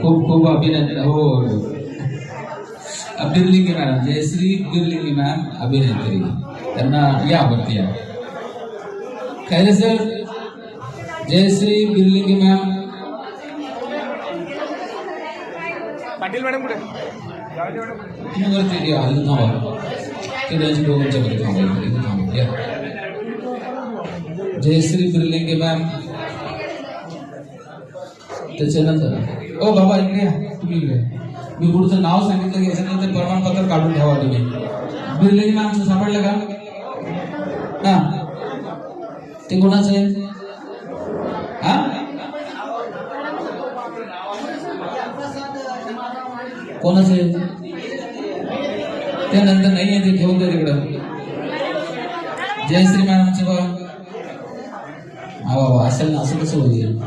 खूप खूप अभिनंदन. हो बिर्लिंगे मॅडम, जयश्री बिर्लिंगे मॅम अभिनेत्री, त्यांना यावरती या. Khaire sir, Jayashree Birlinge ma'am. Patil madam कुठे? तुम्ही वरती या, इथं थांबा. ते त्यांच्या दोघांच्या मध्ये थांबा, इथं थांबा या. जयश्री बिर्लिंगे मॅम. त्याच्यानंतर ओ बाबा इकडे या, तुम्ही इकडे. मी पुढचं नाव सांगितलं की याच्यानंतर प्रमाणपत्र काढून ठेवा तुम्ही. बिर्लिंगे मॅमचं सापडलं का? हा, ते कोणाचं आहे? हा, कोणाचं आहे? त्यानंतर नाही आहे, ते ठेवून द्या तिकडं. जयश्री मॅडमचं बघा. हा बाबा, असेल ना, असं कसं होईल?